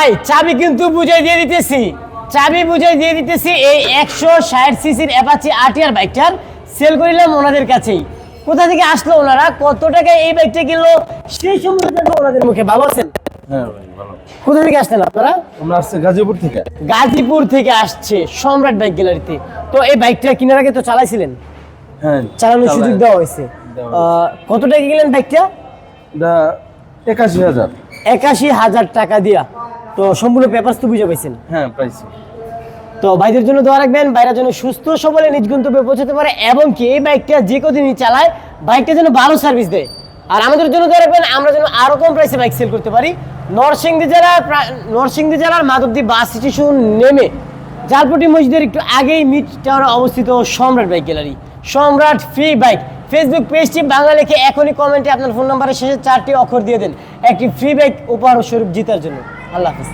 ভাই চাবি কিন্তু বুঝাই দিয়ে দিতেছি, এই 160 সিসির অ্যাপাচি আরটিআর বাইকটার সেল করিলাম ওনাদের কাছেই। কোথা থেকে আসলো ওনারা, কত টাকায় এই বাইকটা কিনলো, সেই সম্পর্কে ওনাদের মুখে। ভালো আছেন? হ্যাঁ ভাই ভালো। কোথা থেকে আসলেন আপনারা? আমরা আসছি গাজীপুর থেকে। গাজীপুর থেকে আসছে সম্রাট বাইক গ্যালারিতে। তো এই বাইকটা কেনার আগে তো চালাইছিলেন? হ্যাঁ, চালানোর সুযোগ দেওয়া হয়েছে। কত টাকা কিনলেন বাইকটা? এটা ৮১,০০০। ৮১,০০০ টাকা দিয়া। তো সম্পূর্ণ পেপারস তো বুঝে পাইছেন? হ্যাঁ পাইছি। তো ভাইদের জন্য দোয়া রাখবেন, ভাইরা যেন সুস্থ সবলে নিজ গন্তব্যে পৌঁছাতে পারে, এবং কি এই বাইকটা যে কদিনই চালায় বাইকটা যেন ভালো সার্ভিস দেয়। আর আমাদের জন্য দোয়া রাখবেন, আমরা যেন আরো কম প্রাইসে বাইক সেল করতে পারি। নরসিংদী জেলার মাধবদী বাস স্টেশন নেমে জালপটি মসজিদের একটু আগেই মিড টাওয়ারে অবস্থিত সম্রাট বাইক গ্যালারি, সম্রাট ফ্রি বাইক। ফেসবুক পেজটি বাংলা লিখে এখনই কমেন্টে আপনার ফোন নাম্বারের শেষে 4টি অক্ষর দিয়ে দেন একটি ফ্রি বাইক উপহার স্বরূপ জিতার জন্য। আল্লাহ হাফিজ।